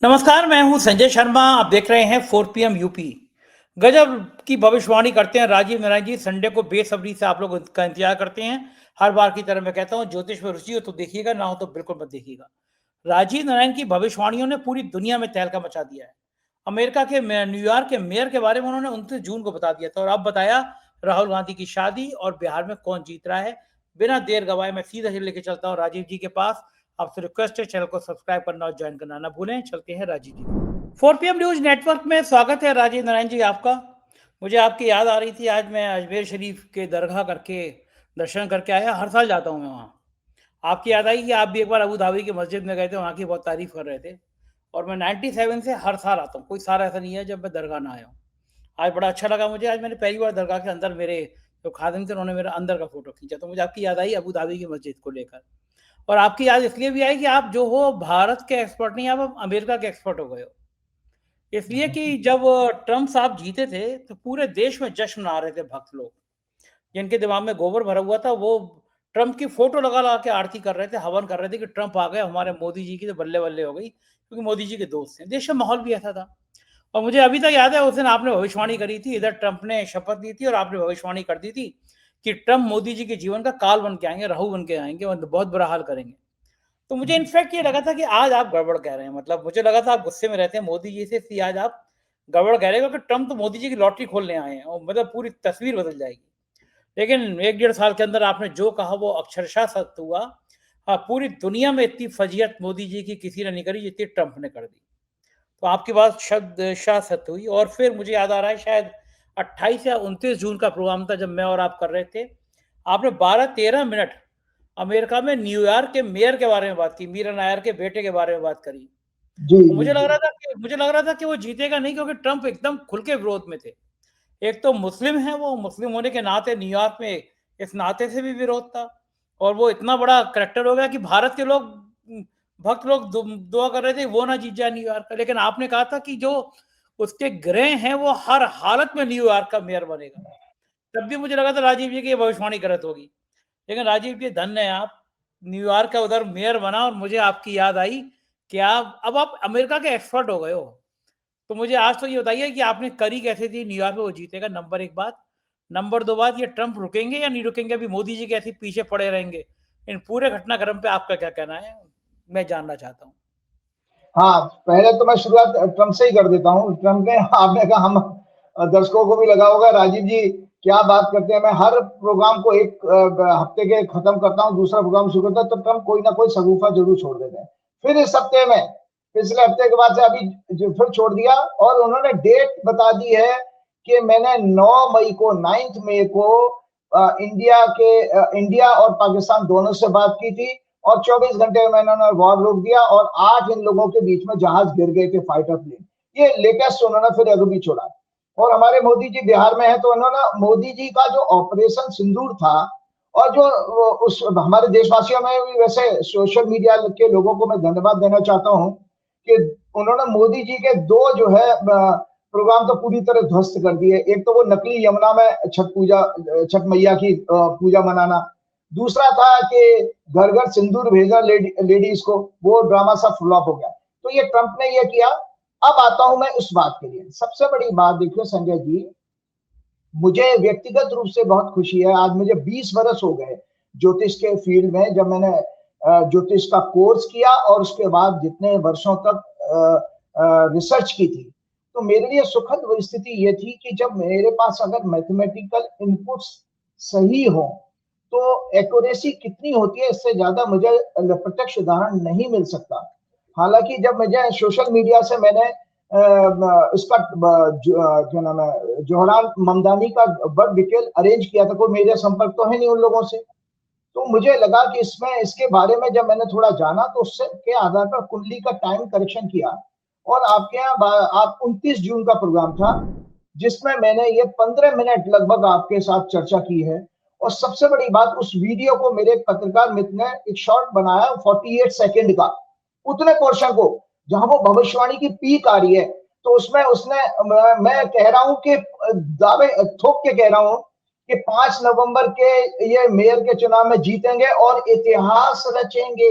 नमस्कार, मैं हूं संजय शर्मा। आप देख रहे हैं 4 पीएम यूपी। गजब की भविष्यवाणी करते हैं राजीव नारायण जी। संडे को बेसब्री से आप लोग उसका इंतजार करते हैं। हर बार की तरह मैं कहता हूं, ज्योतिष में रुचि हो तो देखिएगा, ना हो तो बिल्कुल मत देखिएगा। राजीव नारायण की भविष्यवाणियों ने पूरी दुनिया में तहलका मचा दिया है। अमेरिका के न्यूयॉर्क के मेयर के बारे में उन्होंने 29 जून को बता दिया था, और अब बताया राहुल गांधी की शादी और बिहार में कौन जीत रहा है। बिना देर गवाए मैं सीधा ही लेके चलता हूँ राजीव जी के पास। आपसे रिक्वेस्ट है, चैनल को सब्सक्राइब करना और ज्वाइन करना ना भूलें। चलते हैं राजीव जी। 4 पीएम न्यूज नेटवर्क में स्वागत है राजीव नारायण जी आपका। मुझे आपकी याद आ रही थी। आज मैं अजमेर शरीफ के दरगाह करके दर्शन करके आया। हर साल जाता हूँ मैं वहाँ। आपकी याद आई कि आप भी एक बार अबू धाबी की मस्जिद में गए थे, वहाँ की बहुत तारीफ कर रहे थे। और मैं 97 से हर साल आता हूँ। कोई साल ऐसा नहीं है जब मैं दरगाह ना आया हूँ। आज बड़ा अच्छा लगा मुझे। आज मैंने पहली बार दरगाह के अंदर, मेरे जो खादिम थे उन्होंने मेरा अंदर का फोटो खींचा, तो मुझे आपकी याद आई अबू धाबी की मस्जिद को लेकर। और आपकी याद इसलिए भी आई कि आप जो हो भारत के एक्सपर्ट नहीं, आप अब अमेरिका के एक्सपर्ट हो गए हो। इसलिए कि जब ट्रम्प साहब जीते थे तो पूरे देश में जश्न मना रहे थे भक्त लोग। जिनके दिमाग में गोबर भरा हुआ था वो ट्रम्प की फोटो लगा लगा के आरती कर रहे थे, हवन कर रहे थे कि ट्रम्प आ गए, हमारे मोदी जी की तो बल्ले बल्ले हो गई, क्योंकि मोदी जी के दोस्त हैं। देश में माहौल भी ऐसा था। और मुझे अभी तक याद है, उस दिन आपने भविष्यवाणी करी थी। इधर ट्रम्प ने शपथ ली थी और आपने भविष्यवाणी कर दी थी कि ट्रम्प मोदी जी के जीवन का काल बन के आएंगे, राहु बन के आएंगे और बहुत बुरा हाल करेंगे। तो मुझे इनफैक्ट ये लगा था कि आज आप गड़बड़ कह रहे हैं। मतलब मुझे लगा था आप गुस्से में रहते हैं मोदी जी से, कि आज आप गड़बड़ कह रहे हैं, क्योंकि ट्रम्प तो मोदी जी की लॉटरी खोलने आए हैं और मतलब पूरी तस्वीर बदल जाएगी। लेकिन 1 डेढ़ साल के अंदर आपने जो कहा वो अक्षरशः सत्य हुआ। हाँ, पूरी दुनिया में इतनी फजीहत मोदी जी की किसी ने नहीं करी जितनी ट्रम्प ने कर दी। तो आपकी बात शब्दशः सत्य हुई। और फिर मुझे याद आ रहा है, शायद 28 या 29 जून का प्रोग्राम था जब मैं और आप कर रहे थे। आपने 12-13 मिनट अमेरिका में न्यूयॉर्क के मेयर के बारे में बात की, मीरा नायर के बेटे के बारे में बात करी। जी और जी जी। मुझे लग रहा था कि वो जीतेगा नहीं, क्योंकि ट्रम्प एकदम खुल के विरोध में थे। एक तो मुस्लिम है वो, मुस्लिम होने के नाते न्यूयॉर्क में इस नाते से भी विरोध था। और वो इतना बड़ा करैक्टर हो गया कि भारत के लोग, भक्त लोग दुआ कर रहे थे वो ना जीत जाए न्यूयॉर्क का। लेकिन आपने कहा था कि जो उसके ग्रह हैं वो हर हालत में न्यूयॉर्क का मेयर बनेगा। तब भी मुझे लगा था राजीव जी की ये भविष्यवाणी गलत होगी। लेकिन राजीव जी धन्य है आप, न्यूयॉर्क का उधर मेयर बना। और मुझे आपकी याद आई कि आप अमेरिका के एक्सपर्ट हो गए हो। तो मुझे आज तो ये बताइए कि आपने करी कैसे थी न्यूयॉर्क में वो जीतेगा, नंबर 1 बात। नंबर 2 बात, ये ट्रम्प रुकेंगे या नहीं रुकेंगे, अभी मोदी जी के ऐसे पीछे पड़े रहेंगे। इन पूरे घटनाक्रम पे आपका क्या कहना है, मैं जानना चाहता हूँ। हाँ, पहले तो मैं शुरुआत ट्रम्प से ही कर देता हूँ। ट्रम्प ने आपने कहा, हम दर्शकों को भी लगा होगा राजीव जी क्या बात करते हैं। मैं हर प्रोग्राम को एक हफ्ते के खत्म करता हूँ, दूसरा प्रोग्राम शुरू करता हूँ, तो ट्रम्प कोई ना कोई शगुफा जरूर छोड़ देते हैं। फिर इस हफ्ते में, पिछले हफ्ते के बाद से अभी जो फिर छोड़ दिया, और उन्होंने डेट बता दी है कि मैंने 9 मई को इंडिया और पाकिस्तान दोनों से बात की थी, और 24 घंटे में इन्होंने वॉर रोक दिया, और 8 इन लोगों के बीच में जहाज गिर गए थे, फाइटर प्लेन। ये लेटेस्ट उन्होंने फिर अभी छोड़ा। और हमारे मोदी जी बिहार में है, तो उन्होंने मोदी जी का जो ऑपरेशन सिंदूर था, और जो उस हमारे देशवासियों में भी, वैसे सोशल मीडिया के लोगों को मैं धन्यवाद देना चाहता हूँ कि उन्होंने मोदी जी के दो जो है प्रोग्राम तो पूरी तरह ध्वस्त कर दिए। एक तो वो नकली यमुना में छठ मैया की पूजा मनाना। दूसरा था कि घर घर सिंदूर भेजा लेडीज को, वो ड्रामा सब फ्लॉप हो गया। तो ये ट्रंप ने ये किया। अब आता हूं मैं उस बात के लिए। सबसे बड़ी बात देखिए संजय जी, मुझे व्यक्तिगत रूप से बहुत खुशी है। आज मुझे 20 वर्ष हो गए ज्योतिष के फील्ड में, जब मैंने ज्योतिष का कोर्स किया और उसके बाद जितने वर्षों तक रिसर्च की थी। तो मेरे लिए सुखद स्थिति ये थी कि जब मेरे पास अगर मैथमेटिकल इनपुट्स सही हो, तो एक्यूरेसी कितनी होती है इससे ज्यादा मुझे प्रत्यक्ष उदाहरण नहीं मिल सकता। हालांकि जब मुझे सोशल मीडिया से मैंने इसका क्या नाम है, जोहरान ममदानी का बर्थ डिटेल अरेंज किया था, कोई मेरे संपर्क तो है नहीं उन लोगों से। तो मुझे लगा कि इसमें, इसके बारे में जब मैंने थोड़ा जाना, तो उससे के आधार पर कुंडली का टाइम करेक्शन किया। और आपके यहाँ आप 29 जून का प्रोग्राम था, जिसमें मैंने ये 15 मिनट लगभग आपके साथ चर्चा की है। और सबसे बड़ी बात, उस वीडियो को मेरे एक पत्रकार मित्र ने एक शॉर्ट बनाया 48 सेकंड का, उतने पोर्शन को जहां वो भविष्यवाणी की पीक आ रही है। तो उसमें उसने, मैं कह रहा हूं कि दावे ठोक के कह रहा हूं कि 5 नवंबर के ये मेयर के चुनाव में जीतेंगे और इतिहास रचेंगे।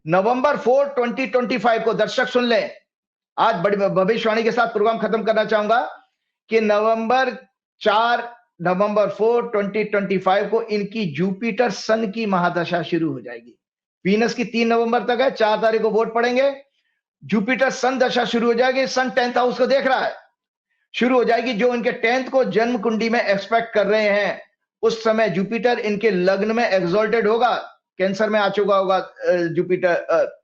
नवंबर 4 2025 को, दर्शक सुन लें, आज बड़ी भविष्यवाणी के साथ प्रोग्राम खत्म करना चाहूंगा कि नवंबर 4 2025 को इनकी जुपिटर सन की महादशा शुरू हो जाएगी। वीनस की 3 नवंबर तक है, 4 तारीख को वोट पड़ेंगे, जुपिटर सन दशा शुरू हो जाएगी। सन 10th हाउस को देख रहा है, शुरू हो जाएगी। जो इनके 10th को जन्म कुंडी में एक्सपेक्ट कर रहे हैं, उस समय जुपिटर इनके लग्न में एक्सॉल्टेड होगा, कैंसर में आ चुका होगा जुपिटर,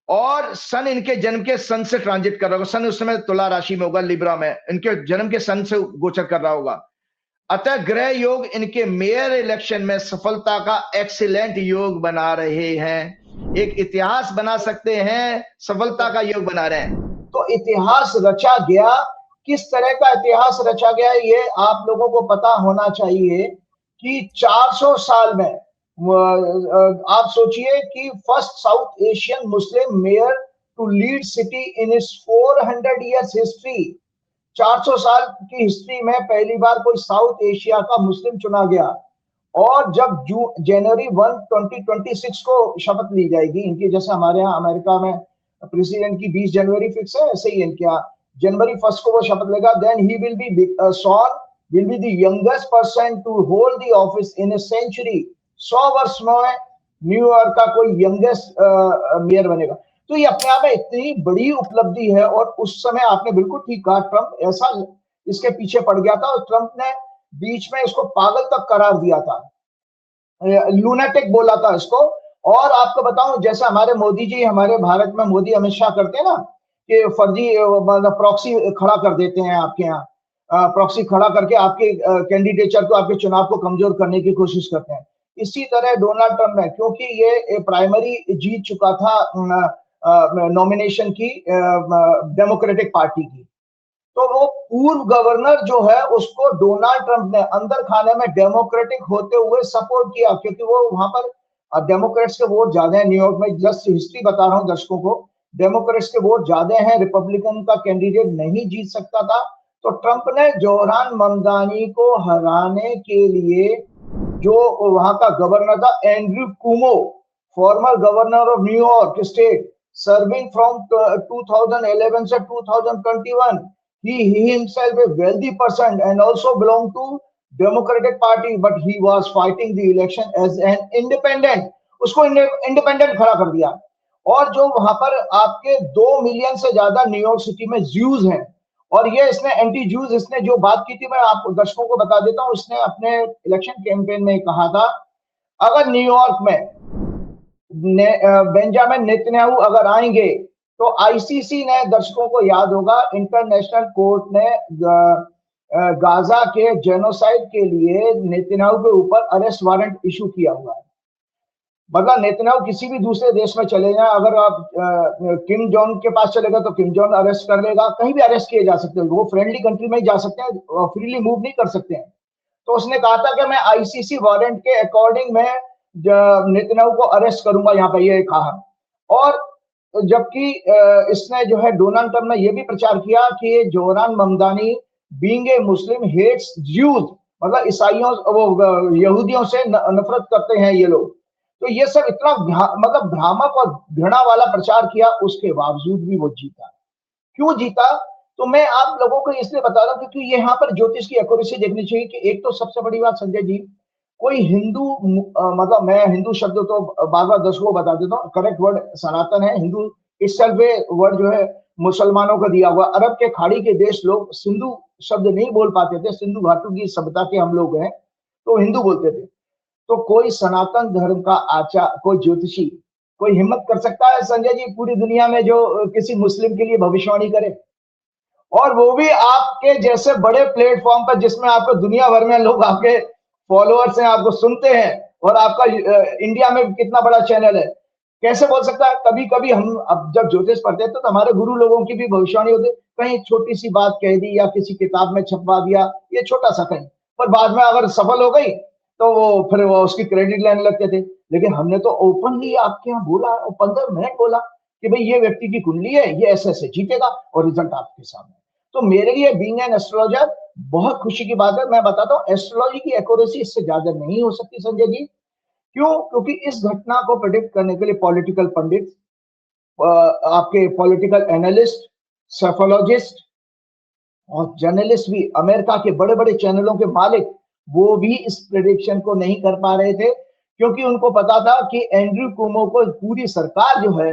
और सन इनके जन्म के सन से ट्रांजिट कर रहा होगा। सन उस समय तुला राशि में होगा, लिब्रा में, इनके जन्म के सन से गोचर कर रहा होगा। अतः ग्रह योग इनके मेयर इलेक्शन में सफलता का एक्सीलेंट योग बना रहे हैं। एक इतिहास बना सकते हैं, सफलता का योग बना रहे हैं। तो इतिहास रचा गया, किस तरह का इतिहास रचा गया ये आप लोगों को पता होना चाहिए कि 400 साल में आप सोचिए कि first South Asian Muslim mayor to lead city in its 400 years history. 400 साल की हिस्ट्री में पहली बार कोई साउथ एशिया का मुस्लिम चुना गया। और जब जनवरी 1 2026 को शपथ ली जाएगी इनकी, जैसे हमारे यहाँ अमेरिका में प्रेसिडेंट की 20 जनवरी फिक्स है, ऐसे ही इनके यहाँ जनवरी 1 को वो शपथ लेगा। Then he will be soon will be the youngest person to hold the office in a century. 100 वर्ष में न्यूयॉर्क का कोई यंगेस्ट मेयर बनेगा। तो ये अपने आप में इतनी बड़ी उपलब्धि है। और उस समय आपने बिल्कुल ठीक कहा, ट्रंप ऐसा इसके पीछे पड़ गया था और ट्रंप ने बीच में इसको पागल तक करार दिया था, लूनेटिक बोला था इसको। और आपको बताऊं, जैसे हमारे मोदी जी, हमारे भारत में मोदी अमित शाह करते हैं ना कि फर्जी प्रॉक्सी खड़ा कर देते हैं आपके यहाँ, प्रॉक्सी खड़ा करके आपके कैंडिडेचर को, आपके चुनाव को कमजोर करने की कोशिश करते हैं। इसी तरह डोनाल्ड ट्रंप ने, क्योंकि ये प्राइमरी जीत चुका था नॉमिनेशन की डेमोक्रेटिक पार्टी की, तो वो पूर्व गवर्नर जो है उसको डोनाल्ड ट्रंप ने अंदर खाने में डेमोक्रेटिक होते हुए सपोर्ट किया, क्योंकि वो वहां पर डेमोक्रेट्स के वोट ज्यादा है न्यूयॉर्क में। जस्ट हिस्ट्री बता रहा हूं दर्शकों को, डेमोक्रेट्स के वोट ज्यादा हैं, रिपब्लिकन का कैंडिडेट नहीं जीत सकता था। तो ट्रंप ने जोहरान ममदानी को हराने के लिए, जो वहां का गवर्नर था Andrew Cuomo, former governor of New York state, serving from 2011 से 2021, he himself a wealthy person and also belonged to Democratic Party, but he was fighting the election as an independent। उसको इंडिपेंडेंट खड़ा कर दिया। और जो वहां पर आपके 2 मिलियन से ज्यादा न्यूयॉर्क सिटी में ज्यूज हैं, और ये इसने एंटी ज्यूज, इसने जो बात की थी मैं आप दर्शकों को बता देता हूं। इसने अपने इलेक्शन कैंपेन में कहा था, अगर न्यूयॉर्क में बेंजामिन नेतन्याहू अगर आएंगे तो आईसीसी ने, दर्शकों को याद होगा, इंटरनेशनल कोर्ट ने गाजा के जेनोसाइड के लिए नेतन्याहू के ऊपर अरेस्ट वारंट इशू किया हुआ है। मतलब नेतन्याहू किसी भी दूसरे देश में चले जाए, अगर आप किम जोंग के पास चलेगा तो किम जोंग अरेस्ट कर लेगा, कहीं भी अरेस्ट किए जा सकते हैं, वो फ्रेंडली कंट्री में ही जा सकते हैं, फ्रीली मूव नहीं कर सकते हैं। तो उसने कहा था कि मैं आईसीसी वारंट के अकॉर्डिंग में नेतन्याहू को अरेस्ट करूंगा, यहाँ पर ये कहा। और जबकि इसने जो है डोनाल्ड ट्रंप ने यह भी प्रचार किया कि Zohran Mamdani being a Muslim hates Jews, मतलब ईसाइयों, वो यहूदियों से नफरत करते हैं ये लोग। तो ये सब इतना मतलब भ्रामक और घृणा वाला प्रचार किया, उसके बावजूद भी वो जीता। क्यों जीता? तो मैं आप लोगों को इसलिए बता रहा हूं क्योंकि यहाँ पर ज्योतिष की एक्यूरेसी देखनी चाहिए। कि एक तो सबसे बड़ी बात संजय जी, कोई हिंदू, मतलब मैं हिंदू शब्द तो बार बार दर्शकों को बता देता हूँ, करेक्ट वर्ड सनातन है, हिंदू इट्सेल्फ वर्ड जो है मुसलमानों का दिया हुआ। अरब के खाड़ी के देश लोग सिंधु शब्द नहीं बोल पाते थे, सिंधु घाटी की सभ्यता के हम लोग हैं, तो हिंदू बोलते थे। तो कोई सनातन धर्म का आचार्य, कोई ज्योतिषी, कोई हिम्मत कर सकता है संजय जी पूरी दुनिया में जो किसी मुस्लिम के लिए भविष्यवाणी करे? और वो भी आपके जैसे बड़े प्लेटफॉर्म पर, जिसमें आपको दुनिया भर में लोग आपके फॉलोअर्स हैं, आपको सुनते हैं, और आपका इंडिया में कितना बड़ा चैनल है, कैसे बोल सकता है? कभी कभी हम अब जब ज्योतिष पढ़ते थे तो हमारे गुरु लोगों की भी भविष्यवाणी होती, कहीं छोटी सी बात कह दी या किसी किताब में छपवा दिया, ये छोटा सा कहीं, पर बाद में अगर सफल हो गई तो वो फिर वो उसकी क्रेडिट लेने लगते थे। लेकिन हमने तो ओपनली आपके यहाँ बोला, 15 मिनट बोला कि भाई ये व्यक्ति की कुंडली है, ये ऐसे ऐसे जीतेगा, और रिजल्ट आपके सामने। तो मेरे लिए बीइंग एन एस्ट्रोलॉजर बहुत खुशी की बात है। मैं बताता हूँ, एस्ट्रोलॉजी की एक्यूरेसी इससे ज्यादा नहीं हो सकती संजय जी। क्यों? क्योंकि इस घटना को प्रेडिक्ट करने के लिए पॉलिटिकल पंडित, आपके पॉलिटिकल एनालिस्ट, सेफोलॉजिस्ट और जर्नलिस्ट भी, अमेरिका के बड़े बड़े चैनलों के मालिक, वो भी इस प्रेडिक्शन को नहीं कर पा रहे थे, क्योंकि उनको पता था कि एंड्रयू कुओमो को पूरी सरकार जो है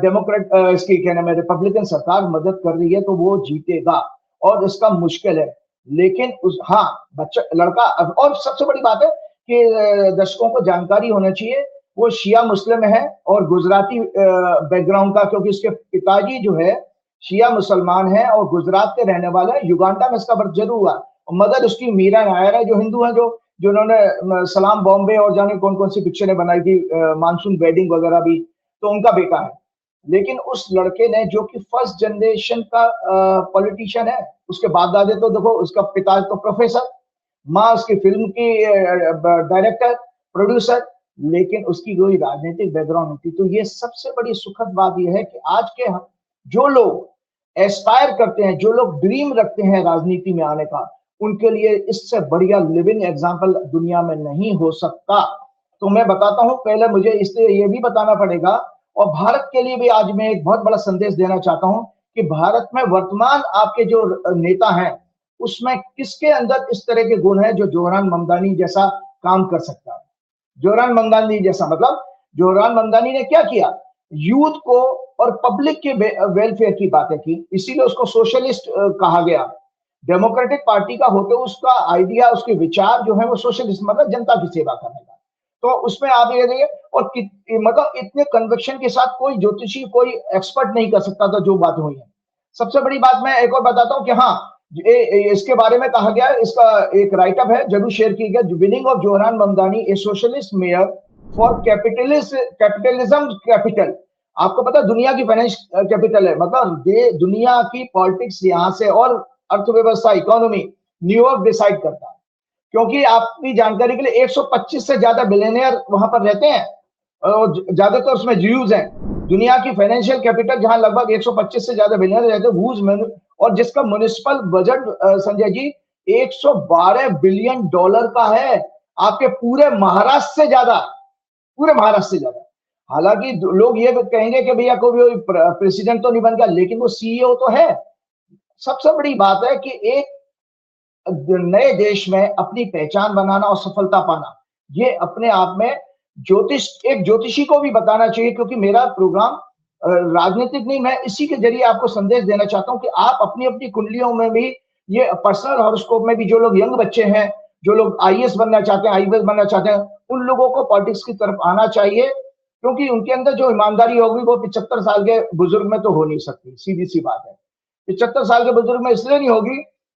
डेमोक्रेट इसकी क्या नाम है रिपब्लिकन सरकार मदद कर रही है, तो वो जीतेगा और इसका मुश्किल है। लेकिन उस हाँ बच्चा लड़का, और सबसे बड़ी बात है कि दर्शकों को जानकारी होना चाहिए, वो शिया मुस्लिम है और गुजराती बैकग्राउंड का, क्योंकि उसके पिताजी जो है शिया मुसलमान है और गुजरात के रहने वाला है। युगांडा में इसका बर्थ जरूर हुआ, और मदर उसकी मीरा नायर है, जो हिंदू है, जो जिन्होंने सलाम बॉम्बे और जाने कौन कौन सी पिक्चरें बनाई थी, मानसून वेडिंग वगैरह भी, तो उनका बेटा है। लेकिन उस लड़के ने, जो कि फर्स्ट जनरेशन का पॉलिटिशियन है, उसके बाद दादे तो देखो, उसका पिता तो प्रोफेसर, माँ उसकी फिल्म की डायरेक्टर प्रोड्यूसर, लेकिन उसकी कोई राजनीतिक बैकग्राउंड नहीं थी। तो ये सबसे बड़ी सुखद बात यह है कि आज के जो लोग एस्पायर करते हैं, जो लोग ड्रीम रखते हैं राजनीति में आने का, उनके लिए इससे बढ़िया लिविंग एग्जाम्पल दुनिया में नहीं हो सकता। तो मैं बताता हूं, पहले मुझे इसलिए ये भी बताना पड़ेगा, और भारत के लिए भी आज मैं एक बहुत बड़ा संदेश देना चाहता हूं कि भारत में वर्तमान आपके जो नेता हैं, उसमें किसके अंदर इस तरह के गुण हैं जो जोहरान ममदानी जैसा काम कर सकता है। जोहरान ममदानी जैसा मतलब, जोहरान ममदानी ने क्या किया, यूथ को और पब्लिक के वेलफेयर की बातें की, इसीलिए उसको सोशलिस्ट कहा गया। डेमोक्रेटिक पार्टी का होते उसका आइडिया, उसके विचार जो है वो सोशलिस्ट, मतलब जनता की सेवा करने का। तो उसमें आप ये देखिए, और मतलब इतने कन्विक्शन के साथ कोई ज्योतिषी, कोई एक्सपर्ट नहीं कर सकता था जो बातें हुई है। सबसे बड़ी बात मैं एक और बताता हूँ कि हाँ, इसके बारे में कहा गया, इसका एक राइटअप है, जरूर शेयर की गया, winning of Zohran Mamdani A socialist mayor for capitalism capital. आपको पता है दुनिया की फाइनेंस कैपिटल है, मतलब दुनिया की पॉलिटिक्स यहाँ से, और अर्थव्यवस्था, इकोनॉमी न्यूयॉर्क डिसाइड करता है। क्योंकि आपकी जानकारी के लिए 125 से ज्यादा बिलियनियर वहां पर रहते हैं, और ज्यादातर उसमें ज्यूज हैं। दुनिया की फाइनेंशियल कैपिटल जहां लगभग 125 से ज्यादा बिलियनियर रहते हैं, और जिसका municipal budget Sanjay ji 112 billion dollar का है, आपके पूरे महाराष्ट्र से ज्यादा, पूरे महाराष्ट्र से ज्यादा। हालांकि लोग ये कहेंगे कि भैया कोई प्रेसिडेंट तो नहीं बन गया, लेकिन वो सीईओ तो है। सबसे बड़ी बात है कि एक नए देश में अपनी पहचान बनाना और सफलता पाना, ये अपने आप में एक ज्योतिषी को भी बताना चाहिए, क्योंकि मेरा प्रोग्राम राजनीतिक नहीं, मैं इसी के जरिए आपको संदेश देना चाहता हूं कि आप अपनी अपनी कुंडलियों में भी, ये पर्सनल हॉरोस्कोप में भी, जो लोग यंग बच्चे हैं, जो लोग आईएएस बनना चाहते हैं, आईपीएस बनना चाहते हैं, उन लोगों को पॉलिटिक्स की तरफ आना चाहिए, क्योंकि उनके अंदर जो ईमानदारी होगी वो 75 साल के बुजुर्ग में तो हो नहीं सकती, सीधी सी बात है। 75 साल के बुजुर्ग में इसलिए नहीं होगी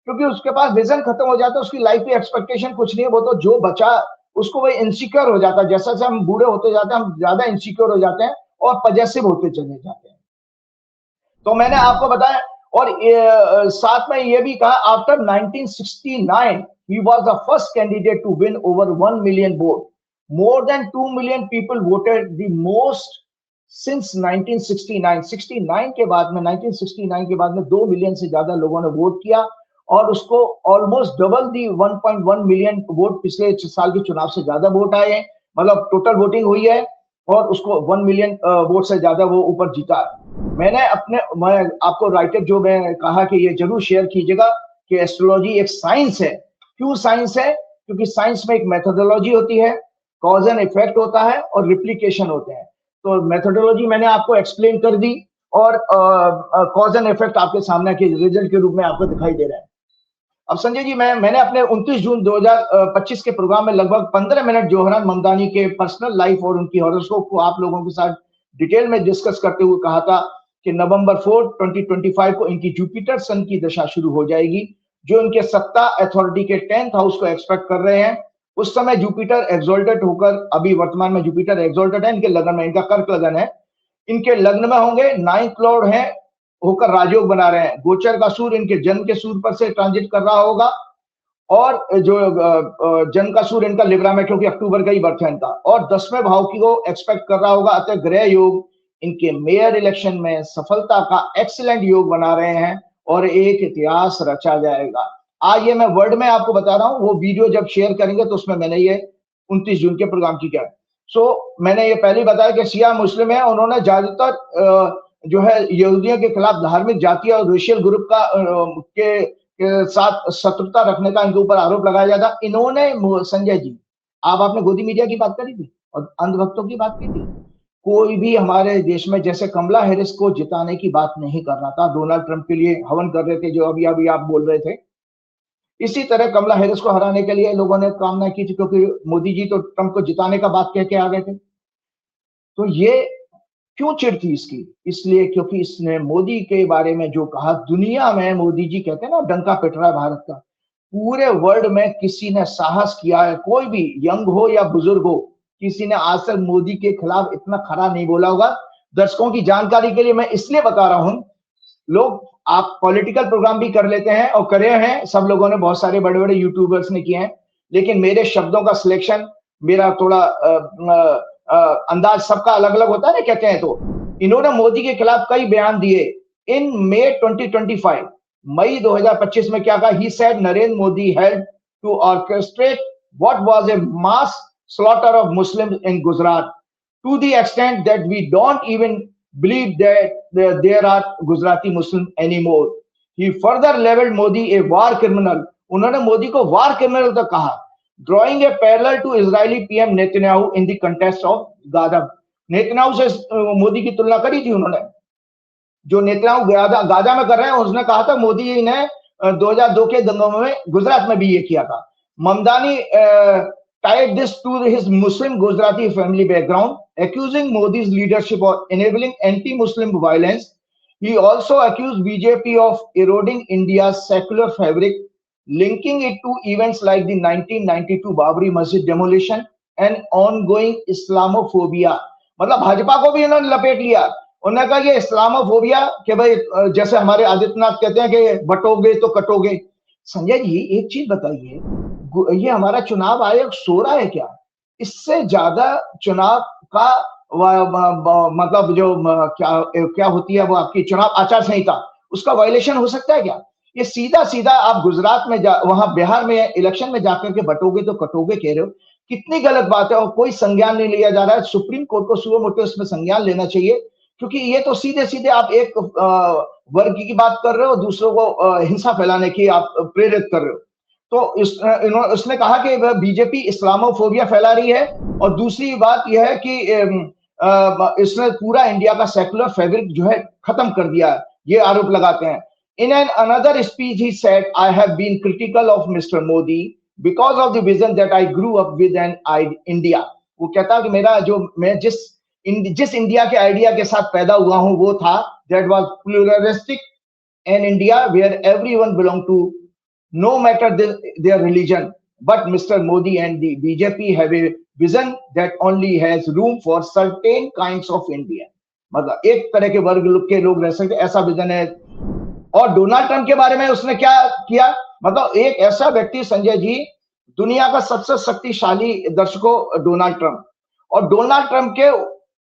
क्योंकि उसके पास विजन खत्म हो जाता है, उसकी लाइफ की एक्सपेक्टेशन कुछ नहीं है, वो तो जो बचा उसको वही इनसिक्योर हो जाता है। जैसे जैसे हम बूढ़े होते जाते हैं, हम ज्यादा इनसिक्योर हो जाते हैं और पजेसिव होते चले जाते हैं। तो मैंने आपको बताया, और साथ में ये भी कहा, after 1969 he was the first candidate to win over 1 million vote. More than 2 million people voted the most since 1969. 69 के बाद में, 1969 के बाद में 2 मिलियन से ज्यादा लोगों ने वोट किया, और उसको ऑलमोस्ट डबल दी 1.1 मिलियन वोट, पिछले साल के चुनाव से ज्यादा वोट आए हैं, मतलब टोटल वोटिंग हुई है, और उसको 1 मिलियन वोट से ज्यादा वो ऊपर जीता है। मैं आपको राइटअप जो मैं कहा कि ये जरूर शेयर कीजिएगा कि एस्ट्रोलॉजी एक साइंस है। क्यों साइंस है? क्योंकि साइंस में एक मेथोडोलॉजी होती है, कॉज एंड इफेक्ट होता है, और रिप्लीकेशन होते हैं। तो मेथोडोलॉजी मैंने आपको एक्सप्लेन कर दी, और कॉज एंड इफेक्ट आपके सामने के रिजल्ट के रूप में आपको दिखाई दे रहा है। अब संजय जी, मैंने अपने 29 जून 2025 के प्रोग्राम में लगभग 15 मिनट जोहरान ममदानी के पर्सनल लाइफ और उनकी हॉरोस्कोप को आप लोगों के साथ डिटेल में डिस्कस करते हुए कहा था कि नवंबर 4, 2025 को इनकी जुपिटर सन की दशा शुरू हो जाएगी, जो इनके सत्ता अथॉरिटी के 10th हाउस को एक्सपेक्ट कर रहे हैं। उस समय जुपिटर एक्सोल्टेड होकर, अभी वर्तमान में जुपिटर एक्सोल्टेड है इनके लग्न में, इनका कर्क लग्न है, इनके लग्न में होंगे, 9th लॉर्ड है, होकर राजयोग बना रहे हैं। गोचर का सूर्य इनके जन्म के सूर्य पर से ट्रांजिट कर रहा होगा, और जो जन्म का सूर्य इनका लिब्रा में, क्योंकि अक्टूबर का ही बर्थ है इनका, और 10वें भाव की को एक्सपेक्ट कर रहा होगा। अतः ग्रह योग इनके मेयर इलेक्शन में सफलता का एक्सीलेंट योग बना रहे हैं, और एक इतिहास रचा जाएगा। आज ये मैं वर्ड में आपको बता रहा हूं, वो वीडियो जब शेयर करेंगे तो उसमें मैंने ये 29 जून के प्रोग्राम की क्या है। मैंने ये पहले बताया कि शिया मुस्लिम है, उन्होंने ज्यादातर जो है यहूदियों के खिलाफ धार्मिक, जातीय और रेशियल ग्रुप का के साथ शत्रुता रखने का इनके ऊपर आरोप लगाया जाता। इन्होंने संजय जी, आपने गोदी मीडिया की बात करी थी और अंधभक्तों की बात की थी। कोई भी हमारे देश में जैसे कमला हैरिस को जिताने की बात नहीं कर रहा था, डोनाल्ड ट्रंप के लिए हवन कर रहे थे, जो अभी अभी आप बोल रहे थे। इसी तरह कमला हैरिस को हराने के लिए लोगों ने कामना की थी, क्योंकि मोदी जी तो ट्रंप को जिताने का बात कह के आ गए थे। तो ये क्यों चिढ़ थी इसकी? इसलिए क्योंकि इसने मोदी के बारे में जो कहा, दुनिया में मोदी जी कहते हैं ना डंका पिट रहा है भारत का, पूरे वर्ल्ड में किसी ने साहस किया है, कोई भी यंग हो या बुजुर्ग हो, किसी ने आज तक मोदी के खिलाफ इतना खरा नहीं बोला होगा। दर्शकों की जानकारी के लिए मैं इसलिए बता रहा हूं, लोग आप पॉलिटिकल प्रोग्राम भी कर लेते हैं और करे हैं, सब लोगों ने, बहुत सारे बड़े बड़े यूट्यूबर्स ने किए हैं, लेकिन मेरे शब्दों का सिलेक्शन, मेरा थोड़ा अंदाज सबका अलग अलग होता है ना, कहते हैं। तो इन्होंने मोदी के खिलाफ कई बयान दिए। इन मई 2025, मई 2025 में क्या कहा? He said Narendra Modi help to orchestrate what was a mass slaughter of Muslims in Gujarat to the extent that we don't even believe that there are Gujarati Muslims anymore. He further labeled Modi a war criminal. उन्होंने मोदी को वार criminal तक कहा, drawing a parallel to Israeli PM Netanyahu in the context of Gaza. Netanyahu से मोदी की तुलना करी थी उन्होंने, जो नेतन्याहू गाजा में कर रहे हैं। उसने कहा था मोदी जी ने 2002 के दंगों में गुजरात में भी ये किया था। Mamdani tied this to his Muslim Gujarati family background, accusing Modi's leadership of enabling anti-Muslim violence. He also accused BJP of eroding India's secular fabric, linking it to events like the 1992 Babri Masjid demolition and ongoing Islamophobia. मतलब भाजपा को भी इन्होंने लपेट लिया। उन्होंने कहा ये Islamophobia कि भाई जैसे हमारे आदित्यनाथ कहते हैं कि बटोगे तो कटोगे। संजय जी एक चीज बताइए, ये हमारा चुनाव आयोग सो रहा है क्या? इससे ज्यादा चुनाव का मतलब जो क्या होती है वो आपकी चुनाव आचार संहिता, उसका वायलेशन हो सकता है क्या? ये सीधा सीधा आप गुजरात में वहां बिहार में इलेक्शन में जाकर के बटोगे तो कटोगे कह रहे हो, कितनी गलत बात है। और कोई संज्ञान नहीं लिया जा रहा है। सुप्रीम कोर्ट को सुओ मोटो इसमें संज्ञान लेना चाहिए, क्योंकि ये तो सीधे सीधे आप एक वर्ग की बात कर रहे हो, दूसरों को हिंसा फैलाने की आप प्रेरित कर रहे हो। तो उसने कहा कि बीजेपी इस्लामोफोबिया फैला रही है, और दूसरी बात यह है कि इसने पूरा इंडिया का सेकुलर फैब्रिक जो है खत्म कर दिया है, ये आरोप लगाते हैं। In another speech, he said, I have been critical of Mr. Modi because of the vision that I grew up with and India. वो कहता है कि मैं जिस इंडिया के आइडिया के साथ पैदा हुआ हूं वो था, that was pluralistic an India where everyone belonged to, no matter their religion. But Mr. Modi and the BJP have a vision that only has room for certain kinds of Indian. मतलब एक तरह के वर्ग के लोग रह सकते, ऐसा विजन है। और डोनाल्ड ट्रंप के बारे में उसने क्या किया? मतलब एक ऐसा व्यक्ति, संजय जी, दुनिया का सबसे शक्तिशाली दर्शकों डोनाल्ड ट्रंप, और डोनाल्ड ट्रंप के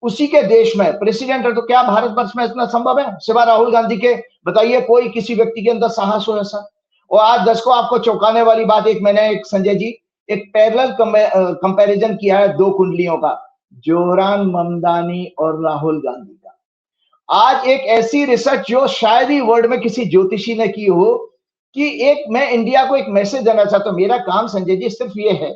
उसी के देश में प्रेसिडेंट है, तो क्या भारतवर्ष में इतना संभव है? सिवा राहुल गांधी के बताइए कोई किसी व्यक्ति के अंदर साहस हो ऐसा? और आज दर्शकों आपको चौंकाने वाली बात, मैंने संजय जी एक पैरेलल कंपैरिजन किया है दो कुंडलियों का, जोहरान ममदानी और राहुल गांधी का। आज एक ऐसी रिसर्च जो शायद ही वर्ल्ड में किसी ज्योतिषी ने की हो, कि मैं इंडिया को एक मैसेज देना चाहता हूं। मेरा काम संजय जी सिर्फ ये है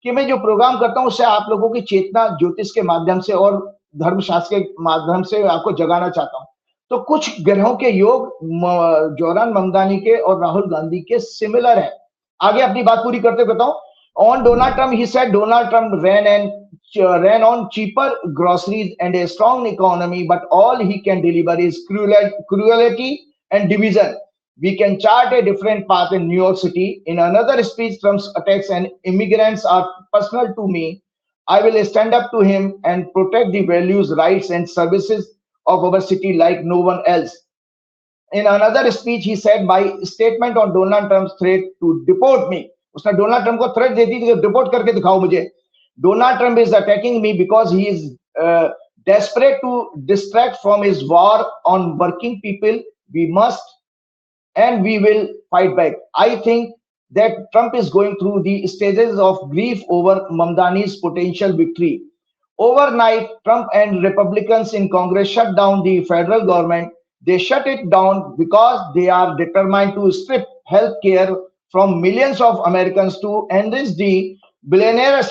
कि मैं जो प्रोग्राम करता हूं उससे आप लोगों की चेतना ज्योतिष के माध्यम से और धर्मशास्त्र के माध्यम से आपको जगाना चाहता हूं। तो कुछ ग्रहों के योग जोहरान ममदानी के और राहुल गांधी के सिमिलर है। आगे अपनी बात पूरी करते बताऊं। On Donald Trump, he said Donald Trump ran on cheaper groceries and a strong economy, but all he can deliver is cruelty and division. We can chart a different path in New York City. In another speech, Trump's attacks and immigrants are personal to me. I will stand up to him and protect the values, rights, and services of our city like no one else. In another speech, he said, my statement on Donald Trump's threat to deport me. उसने Donald Trump को threat दे दी कि deport करके दिखाओ मुझे। Donald Trump is attacking me because he is desperate to distract from his war on working people. We must and we will fight back. I think that Trump is going through the stages of grief over Mamdani's potential victory. Overnight, Trump and Republicans in Congress shut down the federal government. They shut it down because they are determined to strip health care from millions of Americans to enrich the billionaires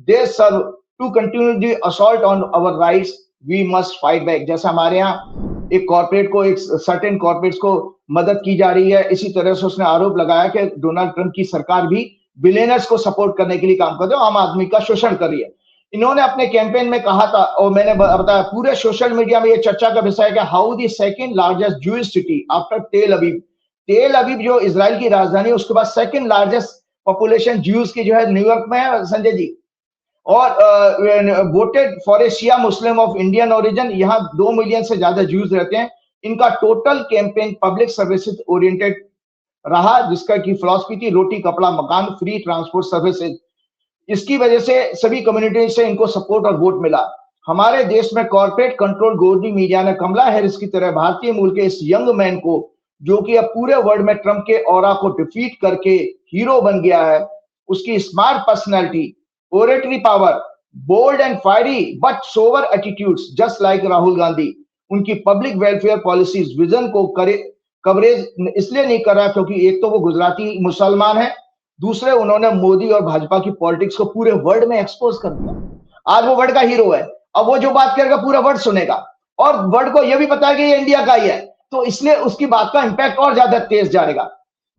they serve. To continue the assault on our rights, we must fight back. जैसे हमारे यहाँ एक corporate को, एक certain corporates को मदद की जा रही है, इसी तरह से उसने आरोप लगाया कि डोनाल्ड ट्रंप की सरकार भी बिलियनर्स को सपोर्ट करने के लिए काम कर रही है, आम आदमी का शोषण कर रही है। इन्होंने अपने कैंपेन में कहा था, और मैंने बताया पूरे सोशल मीडिया में ये चर्चा का विषय है कि how the second largest Jewish city after तेल अवीव जो इजराइल की राजधानी है, उसके बाद सेकंड लार्जेस्ट पॉपुलेशन ज्यूज की जो है न्यूयॉर्क में है, संजय जी। और voted for a Shia Muslim of Indian origin, यहाँ 2 मिलियन से ज्यादा ज्यूज रहते हैं। इनका total campaign public services oriented रहा, जिसका की फिलॉसफी थी रोटी कपड़ा मकान, फ्री ट्रांसपोर्ट सर्विसेज। इसकी वजह से सभी कम्युनिटी से इनको सपोर्ट और वोट मिला। हमारे देश में कॉर्पोरेट कंट्रोल गोदी मीडिया ने कमला हैरिस की तरह भारतीय मूल के इस यंग मैन को, जो कि अब पूरे वर्ल्ड में ट्रंप के ऑरा को डिफीट करके हीरो बन गया है, उसकी smart personality, oratory power, bold and fiery but sober attitudes just like Rahul Gandhi, उनकी पब्लिक वेलफेयर पॉलिसीज विजन को कवरेज इसलिए नहीं कर रहा क्योंकि एक तो वो गुजराती मुसलमान है, दूसरे उन्होंने मोदी और भाजपा की पॉलिटिक्स को पूरे वर्ल्ड में एक्सपोज कर दिया। आज वो वर्ल्ड का हीरो है। अब वो जो बात करेगा पूरा वर्ल्ड सुनेगा, और वर्ल्ड को ये भी पता है कि ये इंडिया का ही है, तो इसलिए उसकी बात का इंपैक्ट और ज्यादा तेज जाएगा।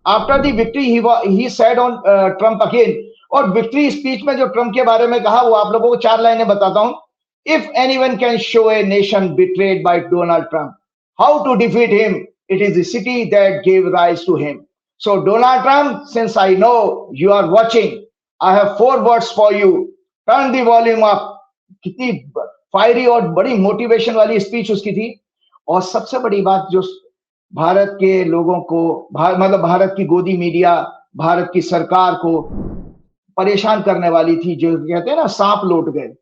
After the victory he said on Trump again, और विक्ट्री स्पीच में जो ट्रम्प के बारे में कहा वो आप लोगों को 4 लाइनें बताता हूं। If anyone can show a nation betrayed by Donald Trump, how to defeat him, it is the city that gave rise to him. So Donald Trump, since I know you are watching, I have 4 words for you. Turn the volume up. कितनी fiery और बड़ी motivation वाली speech उसकी थी। और सबसे बड़ी बात जो भारत के लोगों को, मतलब भारत की गोदी मीडिया, भारत की सरकार को परेशान करने वाली थी, जो कहते हैं ना सांप लौट गए,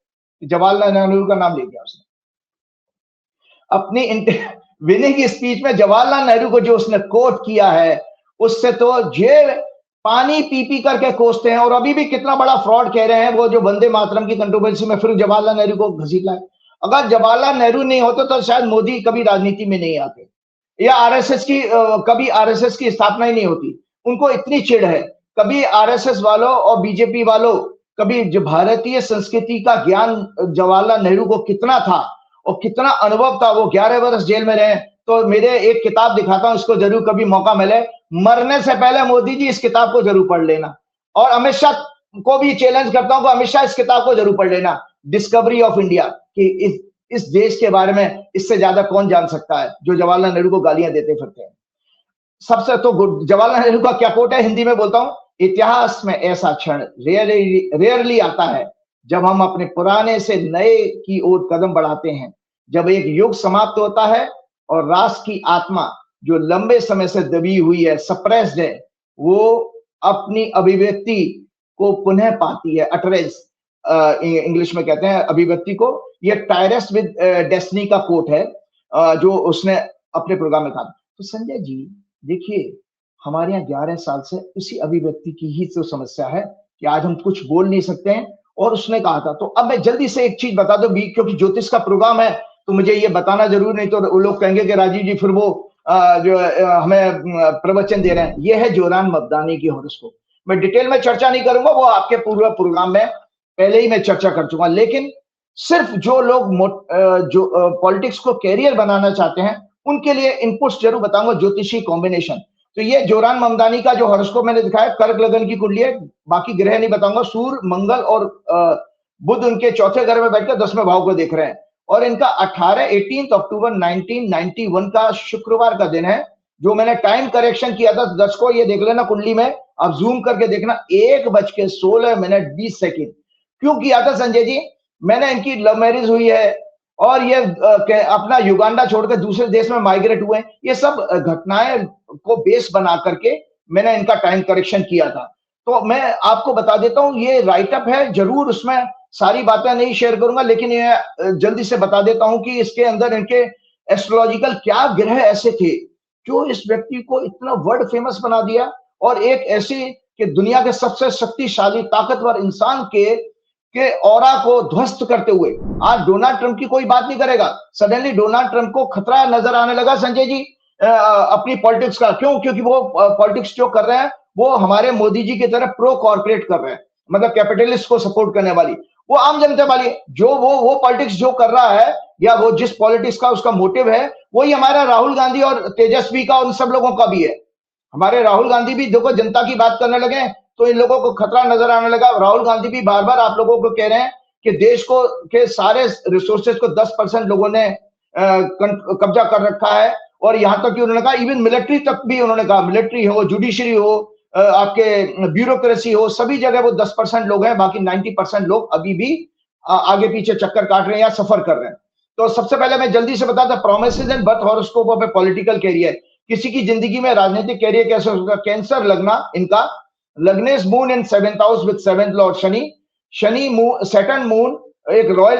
जवाहरलाल नेहरू का नाम ले गया उसने अपनी विनिंग स्पीच में। जवाहरलाल नेहरू को जो उसने कोट किया है, उससे तो जेल पानी पी पी करके कोसते हैं। और अभी भी कितना बड़ा फ्रॉड कह रहे हैं वो, जो वंदे मातरम की कंट्रोवर्सी में फिर जवाहरलाल नेहरू को घसीटा है। अगर जवाहरलाल नेहरू नहीं होते तो शायद मोदी कभी राजनीति में नहीं आते, या आरएसएस की कभी आरएसएस की स्थापना ही नहीं होती। उनको इतनी चिढ़ है। कभी आरएसएस वालों और बीजेपी वालों, कभी जो भारतीय संस्कृति का ज्ञान जवाहरलाल नेहरू को कितना था और कितना अनुभव था। वो 11 वर्ष जेल में रहे। तो मेरे एक किताब दिखाता हूं, इसको जरूर कभी मौका मिले, मरने से पहले मोदी जी इस किताब को जरूर पढ़ लेना। और अमित शाह को भी चैलेंज करता हूं कि अमित शाह इस किताब को जरूर पढ़ लेना, डिस्कवरी ऑफ इंडिया, कि इस देश के बारे में इससे ज्यादा कौन जान सकता है, जो जवाहरलाल नेहरू को गालियां देते फिरते हैं। सबसे तो जवाहरलाल नेहरू का क्या कोट है, हिंदी में बोलता हूं, इतिहास में ऐसा क्षण रेयरली आता है जब हम अपने पुराने से नए की ओर कदम बढ़ाते हैं, जब एक युग समाप्त होता है और राष्ट्र की आत्मा जो लंबे समय से दबी हुई है, सप्रेस्ड है, वो अपनी अभिव्यक्ति को पुनः पाती है। अटरेंस इंग्लिश में कहते हैं अभिव्यक्ति को। ये टायरस विद डेस्टिनी का कोट है, जो उसने अपने प्रोग्राम में कहा। तो संजय जी देखिए, हमारे यहाँ 11 साल से उसी अभिव्यक्ति की ही तो समस्या है कि आज हम कुछ बोल नहीं सकते हैं, और उसने कहा था। तो अब मैं जल्दी से एक चीज बता दो, क्योंकि ज्योतिष का प्रोग्राम है तो मुझे ये बताना जरूर, नहीं तो वो लोग कहेंगे कि राजीव जी फिर वो जो हमें प्रवचन दे रहे हैं। ये है जोरान ममदानी की हॉरोस्कोप। मैं डिटेल में चर्चा नहीं करूंगा, वो आपके पूरे प्रोग्राम में पहले ही मैं चर्चा कर चुका। लेकिन सिर्फ जो लोग जो पॉलिटिक्स को कैरियर बनाना चाहते हैं, उनके लिए इनपुट्स जरूर बताऊंगा, ज्योतिषी कॉम्बिनेशन। तो ये जोरान ममदानी का जो हॉरोस्कोप मैंने दिखाया, कर्क लगन की कुंडली है, बाकी ग्रह नहीं बताऊंगा। सूर्य, मंगल और बुध उनके चौथे घर में बैठकर 10वें भाव को देख रहे हैं। और इनका 18 अक्टूबर 1991 का शुक्रवार का दिन है, जो मैंने टाइम करेक्शन किया था। दर्शकों ये देख लेना कुंडली में, आप जूम करके देखना, 1:16 क्यों किया था संजय जी? मैंने इनकी लव मैरिज हुई है, और ये अपना युगांडा छोड़कर दूसरे देश में माइग्रेट हुए। ये सब घटनाएं को बेस बना करके मैंने इनका टाइम करेक्शन किया था। तो मैं आपको बता देता हूं, ये राइटअप है, जरूर उसमें सारी बातें नहीं शेयर करूंगा, लेकिन ये जल्दी से बता देता हूं कि इसके अंदर इनके एस्ट्रोलॉजिकल क्या ग्रह ऐसे थे जो इस व्यक्ति को इतना वर्ल्ड फेमस बना दिया, और एक ऐसी कि दुनिया के सबसे शक्तिशाली ताकतवर इंसान के के ऑरा को ध्वस्त करते हुए आज डोनाल्ड ट्रंप की कोई बात नहीं करेगा। सडनली डोनाल्ड ट्रंप को खतरा नजर आने लगा संजय जी अपनी पॉलिटिक्स का। क्यों? क्योंकि वो पॉलिटिक्स जो कर रहे हैं वो हमारे मोदी जी की तरह प्रो कॉर्पोरेट कर रहे हैं, मतलब कैपिटलिस्ट को सपोर्ट करने वाली, वो आम जनता वाली जो वो पॉलिटिक्स जो कर रहा है या वो जिस पॉलिटिक्स का उसका मोटिव है वही हमारा राहुल गांधी और तेजस्वी का उन सब लोगों का भी है। हमारे राहुल गांधी भी देखो जनता की बात करने लगे तो इन लोगों को खतरा नजर आने लगा। राहुल गांधी भी बार बार आप लोगों को कह रहे हैं कि देश को के सारे रिसोर्सेज को 10% लोगों ने कब्जा कर रखा है, और यहां तक कि उन्होंने कहा इवन मिलिट्री तक भी उन्होंने कहा, मिलिट्री हो, जुडिशरी हो, आपके ब्यूरोक्रेसी हो, सभी जगह वो 10% लोग हैं, बाकी 90% लोग अभी भी आगे पीछे चक्कर काट रहे हैं या सफर कर रहे हैं। तो सबसे पहले मैं जल्दी से बताता promises and birth horoscope of a political career. किसी की जिंदगी में राजनीतिक कैरियर कैसे हो सकता है? कैंसर लगना इनका, लग्नेस moon in 7th house with 7th lord Shani, Shani moon Saturn moon एक रॉयल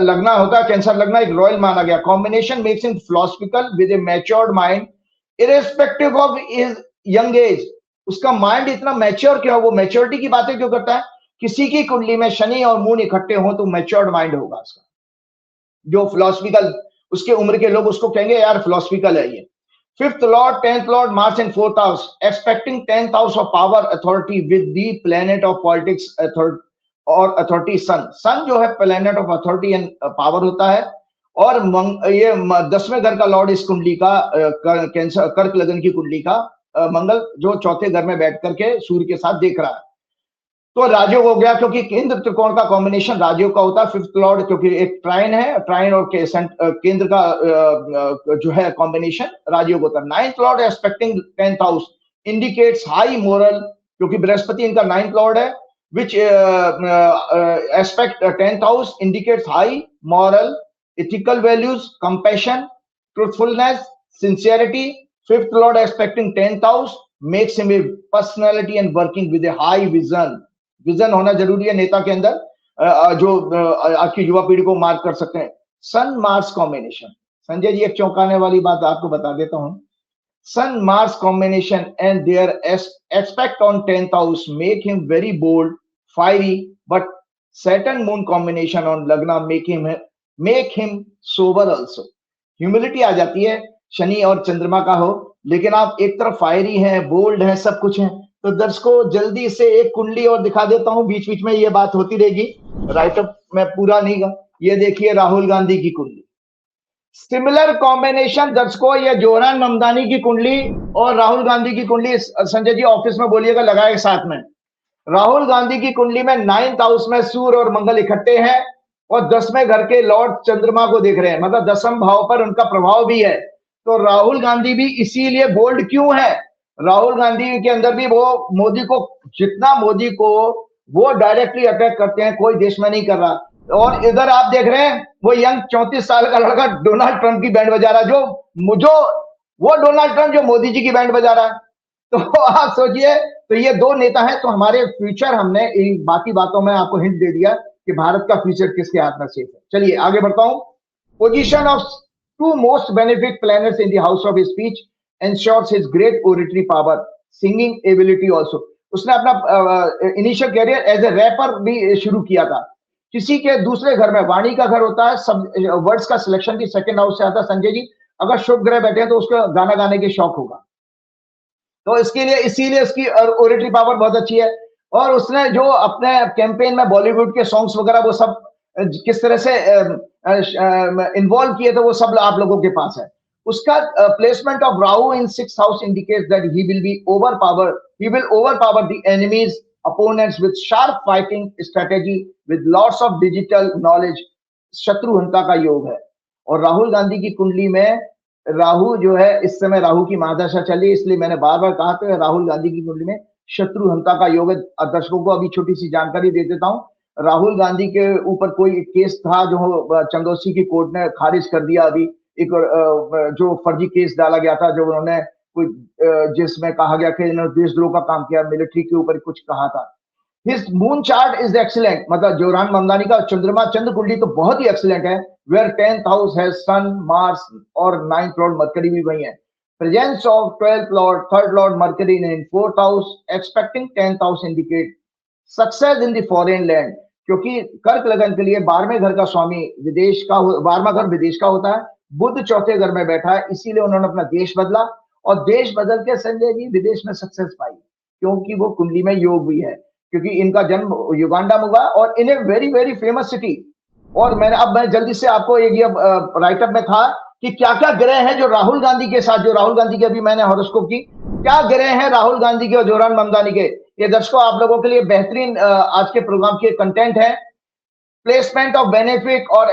लगना होता है, कैंसर लगना एक रॉयल माना गया। Combination makes him philosophical with a matured mind irrespective of his young age. उसका माइंड इतना मैच्योर क्यों, वो मैच्योरिटी की बातें क्यों करता है? किसी की कुंडली में शनि और मून इकट्ठे हो तो मैच्योर्ड माइंड होगा उसका, जो फिलोसफिकल उसके उम्र के लोग उसको कहेंगे यार फिलोसफिकल है ये। 5th Lord 10th Lord March in 4th house expecting 10th house of power authority with the planet of politics और अथॉरिटी सन। सन जो है planet of authority and power होता है, और ये 10वें घर का लॉर्ड इस कुंडली का कैंसर कर्क लगन की कुंडली का मंगल जो चौथे घर में बैठ करके सूर्य के साथ देख रहा है। तो राजयोग हो गया, क्योंकि केंद्र त्रिकोण का कॉम्बिनेशन राजयोग का होता है। 5th लॉर्ड क्योंकि एक ट्राइन है, ट्राइन और केंद्र का जो है कॉम्बिनेशन राजयोग होता है। 9th Lord expecting 10th house indicates high moral, क्योंकि बृहस्पति इनका 9th लॉर्ड है, which aspect 10th house indicates high moral, ethical values, compassion, truthfulness, sincerity. 5th lord aspecting 10th house makes him a personality and working with a high vision. Vision होना जरूरी है नेता के अंदर, जो आपकी युवा पीढ़ी को मार्क कर सकते हैं। सन मार्स कॉम्बिनेशन, संजय जी एक चौंकाने वाली बात आपको बता देता हूं। Sun Mars combination and their aspect on 10th house make him very bold, fiery, but Saturn Moon combination on Lagna make him sober also. Humility आ जाती है शनि और चंद्रमा का हो, लेकिन आप एक तरफ फायरी हैं, बोल्ड हैं, सब कुछ हैं। तो दर्शकों जल्दी से एक कुंडली और दिखा देता हूं, बीच बीच में ये बात होती रहेगी, राइटअप में पूरा नहीं। ये देखिए राहुल गांधी की कुंडली, सिमिलर कॉम्बिनेशन दर्शकों, ये जोहरान ममदानी की कुंडली और राहुल गांधी की कुंडली, संजय जी ऑफिस में बोलिएगा लगाए साथ में। राहुल गांधी की कुंडली में 9th हाउस में सूर्य और मंगल इकट्ठे हैं और 10वें घर के लॉर्ड चंद्रमा को देख रहे हैं, मतलब 10वें भाव पर उनका प्रभाव भी है। तो राहुल गांधी भी इसीलिए बोल्ड क्यों है? राहुल गांधी के अंदर भी वो मोदी को, जितना मोदी को वो डायरेक्टली अटैक करते हैं, कोई देश में नहीं कर रहा। और इधर आप देख रहे हैं वो यंग 34 साल का लड़का डोनाल्ड ट्रंप की बैंड बजा रहा है, जो वो डोनाल्ड ट्रंप जो मोदी जी की बैंड बजा रहा है। तो आप सोचिए, तो ये दो नेता हैं। तो हमारे फ्यूचर, हमने इन बाकी बातों में आपको हिंट दे दिया कि भारत का फ्यूचर किसके हाथ में सेफ है। चलिए आगे बढ़ता हूं। Position of 2 most benefit planets in the house of speech ensures his great oratory power, singing ability also. उसने अपना initial career as a rapper भी शुरू किया था। किसी के दूसरे घर में, वाणी का घर होता है, सब वर्ड्स का सिलेक्शन भी 2nd हाउस से आता है संजय जी। अगर शुभ ग्रह बैठे हैं तो उसको गाना गाने के शौक होगा, तो इसके लिए इसीलिए उसकी ओरेटरी पावर बहुत अच्छी है। और उसने जो अपने कैंपेन में बॉलीवुड के सॉन्ग्स वगैरह वो सब किस तरह से इन्वॉल्व किए थे, वो सब आप लोगों के पास है। उसका placement of Rahu in 6th house indicates that he will overpower the enemies opponents with sharp fighting strategy with lots of digital knowledge। शत्रुहंता का योग है। और राहुल गांधी की कुंडली में राहु जो है, इस समय राहु की महादशा चल रही है, इसलिए मैंने बार बार कहा था राहुल गांधी की कुंडली में शत्रुहंता का योग है। दर्शकों को अभी छोटी सी जानकारी दे देता हूं। राहुल गांधी के ऊपर कोई केस था जो चंदौसी की कोर्ट ने खारिज कर दिया। अभी एक जो फर्जी केस डाला गया था, जो उन्होंने कोई जिसमें कहा गया कि इन्होंने देशद्रोह का काम किया, मिलिट्री के ऊपर कुछ कहा था। His moon chart is excellent, मतलब जोहरान ममदानी का चंद्र कुंडली तो बहुत ही एक्सीलेंट है। Where 10th house has Sun, Mars और 9th lord Mercury भी वही है। Presence of 12th lord, 3rd lord Mercury in 4th house, expecting 10th house indicate success in the foreign land। क्योंकि कर्क लगन के लिए 12वें घर का स्वामी विदेश का, 12वां घर विदेश का होता है, बुध चौथे घर में बैठा है, इसीलिए उन्होंने अपना देश बदला और देश बदल के संजय जी विदेश में सक्सेस पाई, क्योंकि वो कुंडली में योग भी है, क्योंकि इनका जन्म युगांडा में हुआ और in a very very famous city. और मैं जल्दी से आपको एक ये राइटअप में था कि क्या क्या ग्रह हैं जो राहुल गांधी के साथ, जो राहुल गांधी के अभी मैंने हॉरोस्कोप की, क्या ग्रह हैं राहुल गांधी के और जोरान ममदानी के। ये दर्शकों आप लोगों के लिए बेहतरीन आज के प्रोग्राम के कंटेंट है। प्लेसमेंट ऑफ बेनिफिट और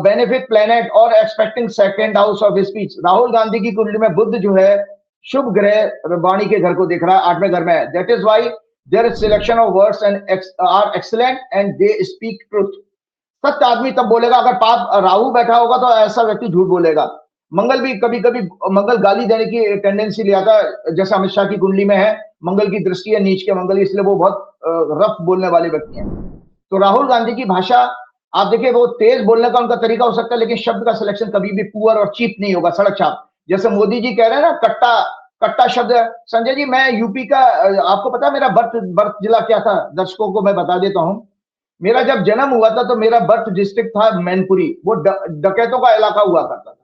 बेनिफिट प्लेनेट और expecting second house of speech. Rahul Gandhi की कुंडली में बुध जो है शुभ ग्रह वाणी के घर को देख रहा है, 8वें घर में है। That is why there is selection of words and are excellent and they speak truth. सत्य आदमी तब बोलेगा, अगर पाप राहु बैठा होगा तो ऐसा व्यक्ति झूठ बोलेगा। मंगल भी कभी कभी मंगल गाली देने की टेंडेंसी ले आता है, जैसे अमित शाह की कुंडली में है, मंगल की दृष्टि है नीच के मंगल, इसलिए वो बहुत रफ बोलने वाले व्यक्ति हैं। तो राहुल गांधी की भाषा आप देखिए, वो तेज बोलने का उनका तरीका हो सकता है, लेकिन शब्द का सिलेक्शन कभी भी पुअर और चीप नहीं होगा, सड़क छाप। जैसे मोदी जी कह रहे हैं ना, कट्टा कट्टा शब्द। संजय जी मैं यूपी का, आपको पता है मेरा बर्थ जिला क्या था, दर्शकों को मैं बता देता हूं। मेरा जब जन्म हुआ था तो मेरा बर्थ डिस्ट्रिक्ट था मैनपुरी, वो डकैतों का इलाका हुआ करता था।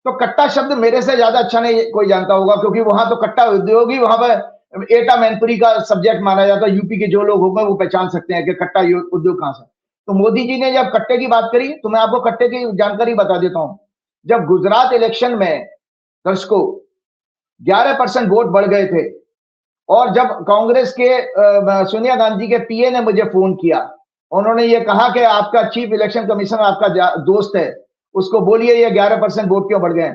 तो कट्टा शब्द मेरे से ज्यादा अच्छा नहीं कोई जानता होगा, क्योंकि वहां तो कट्टा उद्योगी, वहां पर एटा मैनपुरी का सब्जेक्ट माना जाता है। यूपी के जो लोग होंगे वो पहचान सकते हैं कि कट्टा उद्योग कहां से। तो मोदी जी ने जब कट्टे की बात करी तो मैं आपको कट्टे की जानकारी बता देता हूं। जब गुजरात इलेक्शन में दर्शकों 11% वोट बढ़ गए थे, और जब कांग्रेस के सोनिया गांधी के पीए ने मुझे फोन किया, उन्होंने ये कहा कि आपका चीफ इलेक्शन कमीशनर आपका दोस्त है, उसको बोलिए ये 11% वोट क्यों बढ़ गए।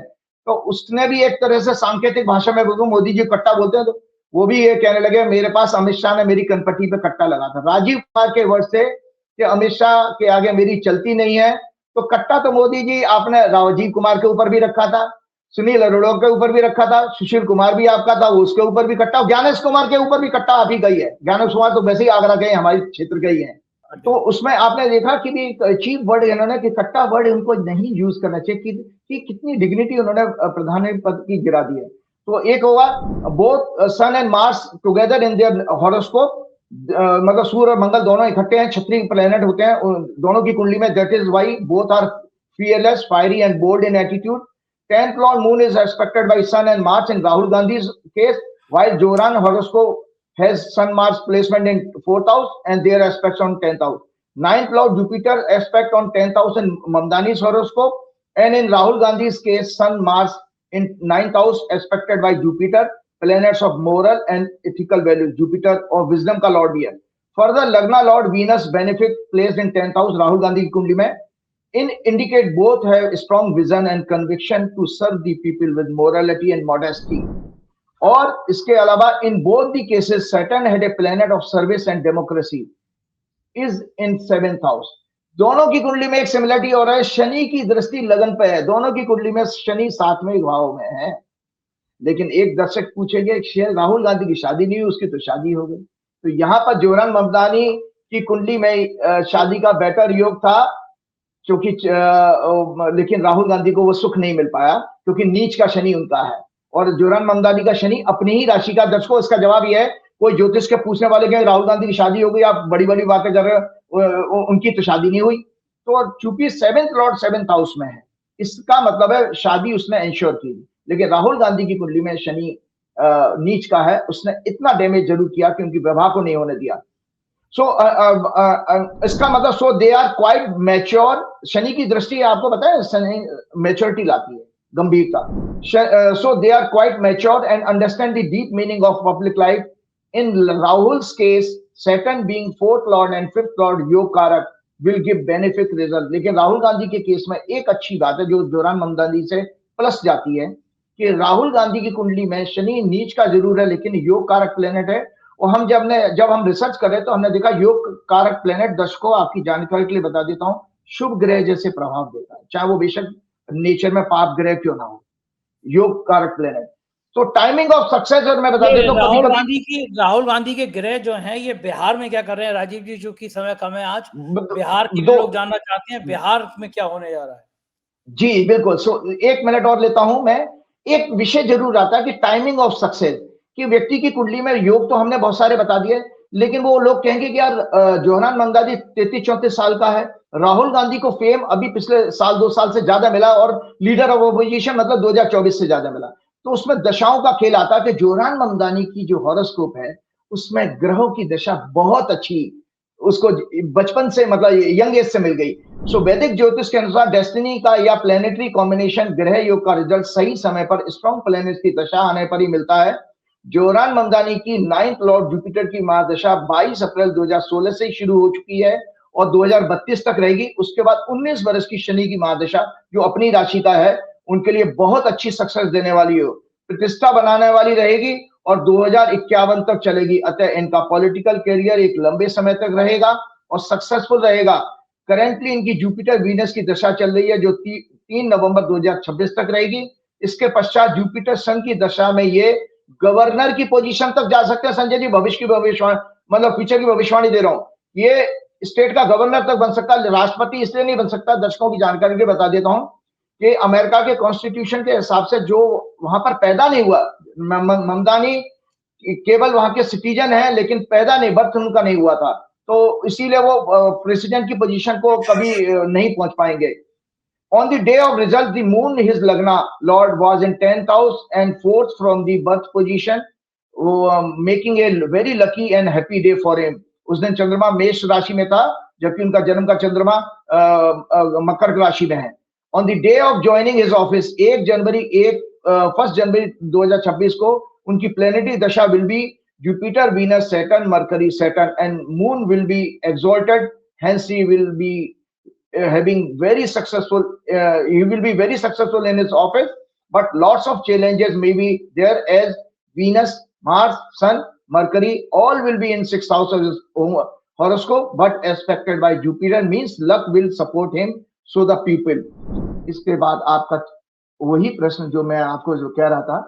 तो उसने भी एक तरह से सांकेतिक भाषा में बोलूं, मोदी जी कट्टा बोलते हैं, तो वो भी ये कहने लगे मेरे पास अमित शाह ने मेरी कनपट्टी पे कट्टा लगा था। राजीव कुमार के वर्ड से कि अमित शाह के आगे मेरी चलती नहीं है, तो कट्टा तो मोदी जी आपने राजीव कुमार के ऊपर भी रखा था, सुनील अरोड़ा के ऊपर भी रखा था, सुशील कुमार भी आपका था, उसके ऊपर भी कट्टा, ज्ञानेश कुमार के ऊपर भी कट्टा आप ही गई है। ज्ञानेश कुमार तो वैसे ही आगरा गए, हमारे क्षेत्र के ही हैं। तो उसमें आपने देखा कि भी चीफ वर्ड इन्होंने कि कट्टा वर्ड उनको नहीं यूज करना चाहिए, कि कितनी डिग्निटी उन्होंने प्रधानमंत्री पद की गिरा दी है। तो एक होगा both Sun and Mars together in their horoscope, मतलब सूर्य और मंगल दोनों इकट्ठे हैं, क्षत्रिय प्लैनेट होते हैं दोनों की कुंडली में। That is why both are fearless, fiery and bold in attitude. 10th Lord Moon is aspected by Sun and Mars in Rahul Gandhi's case, while Joran horoscope has Sun Mars placement in 4th house and their aspects on 10th house. 9th Lord Jupiter aspect on 10th house in Mamdani's horoscope, and in Rahul Gandhi's case, Sun Mars in 9th house aspected by Jupiter, planets of moral and ethical values. Jupiter or wisdom का lord भी है. Further, Lagna Lord Venus benefit placed in 10th house Rahul Gandhi की कुंडली में indicate both have strong vision and conviction to serve the people with morality and modesty. और इसके अलावा in both the cases Saturn had a planet of service and democracy is in 7th house. दोनों की कुंडली में एक similarity हो रहा है, शनि की दृष्टि लगन पे है, दोनों की कुंडली में शनि 7वें भाव में है। लेकिन एक दर्शक पूछेंगे शेर राहुल गांधी की शादी नहीं हुई, उसकी तो शादी हो गई। तो यहाँ पर जोरान ममदानी की कुंडली में शादी का बेटर योग था, क्योंकि लेकिन राहुल गांधी को वो सुख नहीं मिल पाया क्योंकि नीच का शनि उनका है, और जोरान ममदानी का शनि अपनी ही राशि का। दर्शकों इसका जवाब ये है, कोई ज्योतिष के पूछने वाले के राहुल गांधी की शादी हो गई, आप बड़ी बड़ी बातें कर रहे हो, उनकी तो शादी नहीं हुई। तो चूंकि 7th लॉर्ड 7th हाउस में है, इसका मतलब है शादी उसने इंश्योर की। लेकिन राहुल गांधी की कुंडली में शनि नीच का है, उसने इतना डैमेज जरूर किया कि उनकी विवाह को नहीं होने दिया। सो इसका मतलब so they are quite mature. Shani की दृष्टि आपको पता है शनि मैच्योरिटी लाती है, गंभीरता। So they are quite mature and understand the deep meaning of public life. In Rahul's case Saturn being 4th lord and 5th lord योग कारक विल गिव बेनिफिट रिजल्ट। लेकिन राहुल गांधी के केस में एक अच्छी बात है जो जोरान ममदानी से प्लस जाती है कि राहुल गांधी की कुंडली में शनि नीच का जरूर है लेकिन योग कारक प्लेनेट है। और हम जब हम रिसर्च करें तो हमने देखा योग कारक प्लेनेट, दर्शकों आपकी जानकारी के लिए बता देता हूं, शुभ ग्रह जैसे प्रभाव देता है, चाहे वो बेशक नेचर में पाप ग्रह क्यों ना हो, योग कारक प्लेनेट। तो टाइमिंग ऑफ सक्सेस, और मैं बता देता हूं राहुल गांधी के ग्रह जो हैं ये बिहार में क्या कर रहे हैं राजीव जी, जो कि समय कम है आज, बिहार के लोग जानना चाहते हैं बिहार में क्या होने जा रहा है। जी बिल्कुल। सो 1 मिनट और लेता हूं मैं। एक विषय जरूर आता है कि टाइमिंग ऑफ सक्सेस, कि व्यक्ति की कुंडली में योग तो हमने बहुत सारे बता दिए, लेकिन वो लोग कहेंगे कि यार जोहरान मंदानी 33-34 साल का है, राहुल गांधी को फेम अभी पिछले साल 2 साल से ज्यादा मिला और लीडर ऑफ ऑपोजिशन मतलब 2024 से ज्यादा मिला। तो उसमें दशाओं का खेल आता है कि जोहरान मंदानी की जो हॉरोस्कोप है उसमें ग्रहों की दशा बहुत अच्छी उसको बचपन से मतलब यंग एज से मिल गई। सो वैदिक ज्योतिष के अनुसार डेस्टिनी का या प्लेनेटरी कॉम्बिनेशन ग्रह योग का रिजल्ट सही समय पर स्ट्रॉन्ग प्लैनेट्स की दशा आने पर ही मिलता है। जोहरान मंदानी की 9th लॉर्ड जुपिटर की महादशा 22 अप्रैल 2016 से शुरू हो चुकी है और 2032 तक रहेगी। उसके बाद 19 वर्ष की शनि की महादशा जो अपनी राशि का है उनके लिए बहुत अच्छी सक्सेस देने वाली हो, प्रतिष्ठा बनाने वाली रहेगी और 2051 तक चलेगी। अतः इनका पॉलिटिकल करियर एक लंबे समय तक रहेगा और सक्सेसफुल रहेगा। करेंटली इनकी जुपिटर वीनस की दशा चल रही है जो 3 नवंबर 2026 तक रहेगी। इसके पश्चात जुपिटर सन की दशा में ये गवर्नर की पोजीशन तक जा सकते हैं। संजय जी भविष्य की भविष्यवाणी मतलब फ्यूचर की भविष्यवाणी दे रहा हूं, ये स्टेट का गवर्नर तक बन सकता है, राष्ट्रपति इसलिए नहीं बन सकता। दर्शकों की जानकारी के बता देता हूं कि अमेरिका के कॉन्स्टिट्यूशन के हिसाब से जो वहां पर पैदा नहीं हुआ, मंदानी केवल वहां के सिटीजन है लेकिन पैदा नहीं, बर्थ उनका नहीं हुआ था, तो इसीलिए वो प्रेसिडेंट की पोजीशन को कभी नहीं पहुंच पाएंगे। On the day of result, the moon, his Lagna Lord, was in 10th house and 4th from the birth position, making a very lucky and happy day for him. उस दिन चंद्रमा मेष राशि में था जबकि उनका जन्म का चंद्रमा मकर राशि में है। On the day of joining his office, 1 जनवरी 2026 को उनकी प्लेनेटरी दशा will be Jupiter, Venus, Saturn, Mercury, Saturn, and Moon will be exalted. Hence, he will be having very successful he will be very successful in his office, but lots of challenges may be there as Venus, Mars, Sun, Mercury all will be in 6th house of his horoscope, but aspected by Jupiter means luck will support him, so the people। इसके बाद आपका वही प्रश्न जो मैं आपको जो कह रहा था,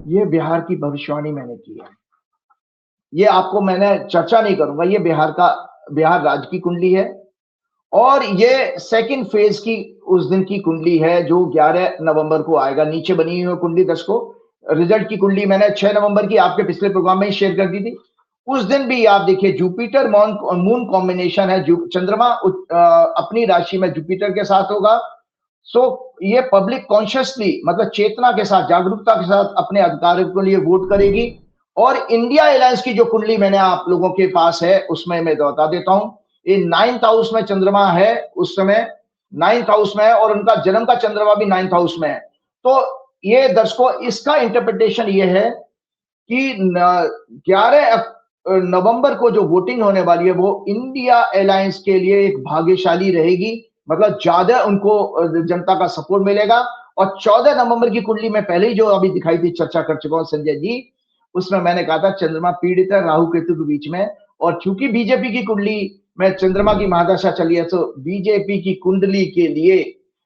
ये बिहार की भविष्यवाणी मैंने की है, ये आपको मैंने चर्चा नहीं करूंगा, ये बिहार राज्य की कुंडली है और ये सेकंड फेज की उस दिन की कुंडली है जो 11 नवंबर को आएगा। नीचे बनी हुई कुंडली दर्शकों, रिजल्ट की कुंडली मैंने 6 नवंबर की आपके पिछले प्रोग्राम में ही शेयर कर दी थी। उस दिन भी आप देखिए जुपिटर मून कॉम्बिनेशन है, चंद्रमा अपनी राशि में जुपिटर के साथ होगा। सो ये पब्लिक कॉन्शियसली मतलब चेतना के साथ, जागरूकता के साथ अपने अधिकारों के लिए वोट करेगी। और इंडिया अलायंस की जो कुंडली मैंने आप लोगों के पास है उसमें मैं बता देता हूं, ये 9th हाउस में चंद्रमा है, उस समय 9th हाउस में है और उनका जन्म का चंद्रमा भी 9th हाउस में है। तो ये दर्शकों इसका इंटरप्रिटेशन ये है कि 11 नवंबर को जो वोटिंग होने वाली है वो इंडिया अलायंस के लिए एक भाग्यशाली रहेगी, मतलब ज्यादा उनको जनता का सपोर्ट मिलेगा। और 14 नवंबर की कुंडली में पहले ही जो अभी दिखाई थी, चर्चा कर चुका हूं संजय जी, उसमें मैंने कहा था चंद्रमा पीड़ित है राहु केतु के बीच में, और चूंकि बीजेपी की कुंडली में चंद्रमा की महादशा चली है तो बीजेपी की कुंडली के लिए,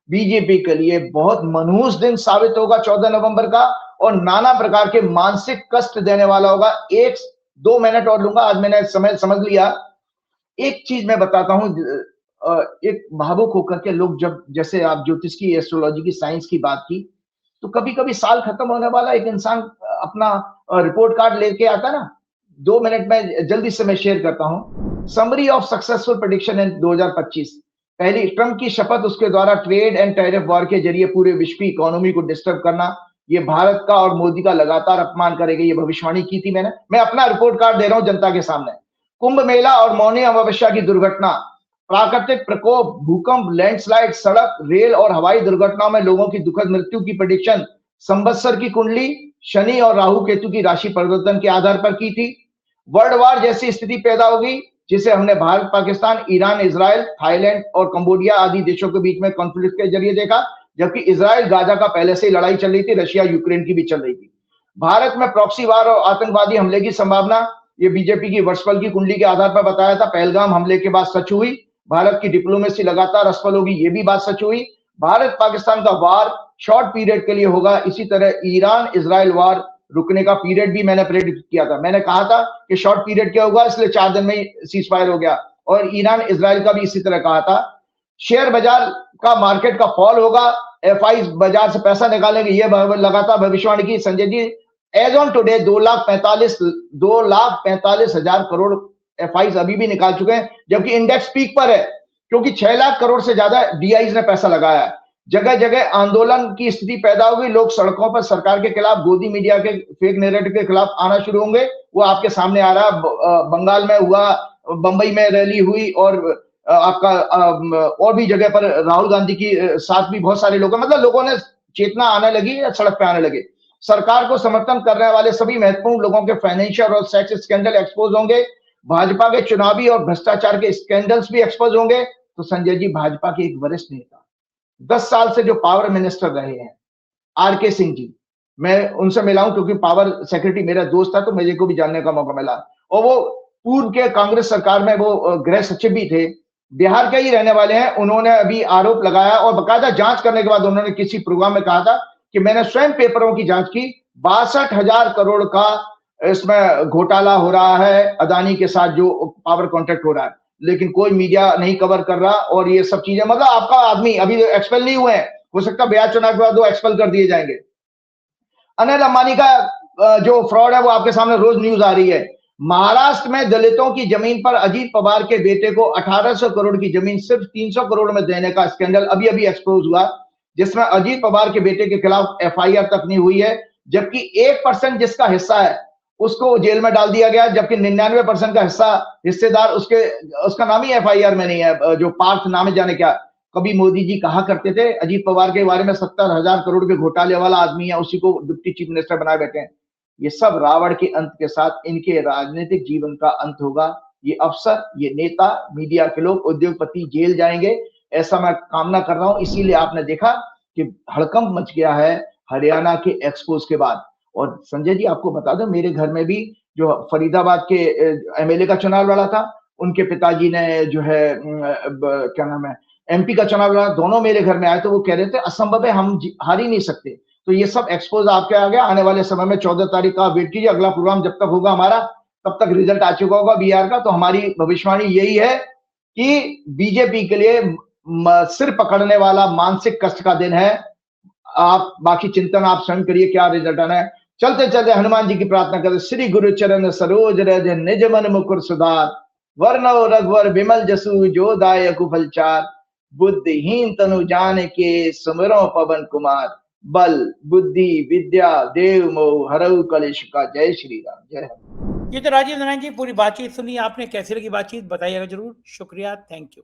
बीजेपी के लिए बहुत मनहूस दिन साबित होगा 14 नवंबर का, और नाना प्रकार के मानसिक कष्ट देने वाला होगा। 1-2 मिनट और लूंगा, आज मैंने समय समझ लिया। एक चीज मैं बताता हूं, एक भावुक होकर के लोग जब, जैसे आप ज्योतिष की, एस्ट्रोलॉजी की, साइंस की बात की, तो कभी कभी साल खत्म होने वाला एक इंसान अपना रिपोर्ट कार्ड लेके आता ना, 2 मिनट में जल्दी से मैं शेयर करता हूं। समरी ऑफ सक्सेसफुल प्रेडिक्शन इन 2025, पहली ट्रंप की शपथ, उसके द्वारा ट्रेड एंड टैरिफ वॉर के जरिए पूरे विश्व की इकोनॉमी को डिस्टर्ब करना, ये भारत का और मोदी का लगातार अपमान करेगा, ये भविष्यवाणी की थी मैंने। मैं अपना रिपोर्ट कार्ड दे रहा हूं जनता के सामने। कुंभ मेला और मौनी अमावस्या की दुर्घटना, प्राकृतिक प्रकोप, भूकंप, लैंडस्लाइड, सड़क, रेल और हवाई दुर्घटनाओं में लोगों की दुखद मृत्यु की प्रेडिक्शन संवत्सर की कुंडली शनि और राहु केतु की राशि परिवर्तन के आधार पर की थी। वर्ल्ड वार जैसी स्थिति पैदा होगी जिसे हमने Bharat, Pakistan, Iran, Israel, Thailand और कंबोडिया आदि देशों के बीच में कॉन्फ्लिक्ट के जरिए देखा, जबकि इजराइल गाजा का पहले से ही लड़ाई चल रही थी, रशिया यूक्रेन की भी चल रही थी। भारत में प्रॉक्सी वार और आतंकवादी हमले की संभावना, ये बीजेपी की वर्षफल की कुंडली के आधार पर बताया था। पहलगाम हमले के बाद सच हुई, भारत की डिप्लोमेसी लगातार असफल होगी, ये भी बात सच हुई। भारत पाकिस्तान का वार शॉर्ट पीरियड के लिए होगा, इसी तरह ईरान इजराइल वार रुकने का पीरियड भी मैंने प्रेडिक्ट किया था। मैंने कहा था कि शॉर्ट पीरियड क्या होगा, इसलिए 4 दिन में ही सीज फायर हो गया, और ईरान इजराइल का भी इसी तरह कहा था। शेयर बाजार का मार्केट का फॉल होगा, एफआई बाजार से पैसा निकालेंगे, ये लगातार भविष्यवाणी की Sanjay ji. As on today 2,45,000 crore FIIs अभी भी निकाल चुके हैं, जबकि इंडेक्स पीक पर है, क्योंकि 6 लाख करोड़ से ज्यादा डीआईज ने पैसा लगाया है। जगह जगह आंदोलन की स्थिति पैदा होगी, लोग सड़कों पर सरकार के खिलाफ, गोदी मीडिया के फेक नैरेटिव के खिलाफ आना शुरू होंगे। वो आपके सामने आ रहा, बंगाल में हुआ, बंबई में रैली हुई, और आपका और भी जगह पर राहुल गांधी की साथ भी बहुत सारे लोग, मतलब लोगों ने चेतना आने लगी, सड़क पे आने लगे। सरकार को समर्थन करने वाले सभी महत्वपूर्ण लोगों के फाइनेंशियल और सेक्स स्कैंडल एक्सपोज होंगे। भाजपा के चुनावी और भ्रष्टाचार के स्कैंडल्स भी एक्सपोज होंगे। तो संजय जी, भाजपा के एक वरिष्ठ नेता, 10 साल से जो पावर मिनिस्टर रहे हैं, आरके सिंह जी, मैं उनसे मिला हूं क्योंकि पावर सेक्रेटरी मेरा दोस्त था, तो मुझे को भी जानने का मौका मिला। और वो पूर्व के कांग्रेस सरकार में वो गृह सचिव भी थे, बिहार के ही रहने वाले हैं। उन्होंने अभी आरोप लगाया और बकायदा जांच करने के बाद उन्होंने किसी प्रोग्राम में कहा था कि मैंने स्वयं पेपरों की जांच की, 62,000 करोड़ का इसमें घोटाला हो रहा है अदानी के साथ, जो पावर कॉन्ट्रैक्ट हो रहा है, लेकिन कोई मीडिया नहीं कवर कर रहा। और ये सब चीजें, मतलब आपका आदमी अभी एक्सपेल नहीं हुए हैं, हो सकता है बिहार चुनाव के बाद वो एक्सपेल कर दिए जाएंगे। अनिल अंबानी का जो फ्रॉड है वो आपके सामने रोज न्यूज आ रही है। महाराष्ट्र में दलितों की जमीन पर अजीत पवार के बेटे को 1800 करोड़ की जमीन सिर्फ 300 करोड़ में देने का स्कैंडल अभी अभी एक्सपोज हुआ, जिसमें अजीत पवार के बेटे के खिलाफ एफआईआर तक नहीं हुई है, जबकि 1% जिसका हिस्सा है उसको जेल में डाल दिया गया, जबकि 99% का हिस्सेदार उसका नाम ही एफआईआर में नहीं है, जो पार्थ नाम है, जाने क्या। कभी मोदी जी कहा करते थे अजीत पवार के बारे में 70,000 करोड़ के घोटाले वाला आदमी है, उसी को डिप्टी चीफ मिनिस्टर बनाए बैठे हैं। ये सब रावण के अंत के साथ इनके राजनीतिक जीवन का अंत होगा। ये अफसर, ये नेता, मीडिया के लोग, उद्योगपति जेल जाएंगे, ऐसा मैं कामना कर रहा हूं। इसीलिए आपने देखा कि हड़कंप मच गया है हरियाणा के एक्सपोज के बाद। और संजय जी, आपको बता दो, मेरे घर में भी जो फरीदाबाद के एमएलए का चुनाव लड़ा था, उनके पिताजी ने जो है क्या नाम है, एमपी का चुनाव लड़ा, दोनों मेरे घर में आए, तो वो कह रहे थे असंभव है, हम हार ही नहीं सकते। तो ये सब एक्सपोज आपके आ गया। आने वाले समय में 14 तारीख का वेट कीजिए, अगला प्रोग्राम जब तक होगा हमारा, तब तक रिजल्ट आ चुका होगा बिहार का। तो हमारी भविष्यवाणी यही है कि बीजेपी के लिए सिर पकड़ने वाला मानसिक कष्ट का दिन है। आप बाकी चिंतन आप स्वयं करिए, क्या रिजल्ट आना है। चलते चलते हनुमान जी की प्रार्थना करें। श्री गुरु चरण सरोज रज निज मन मुकुर सुधार, वर्णव रघुवर विमल जसु जो दायक फलचार, बुद्धिहीन तनु जान के सुमिरो पवन कुमार, बल बुद्धि विद्या देव मोह हरऊ कलेश का। जय श्री राम, जय हनुमान। ये तो राजीव नारायण जी पूरी बातचीत सुनी आपने, कैसी लगी बातचीत बताइएगा जरूर। शुक्रिया, थैंक यू।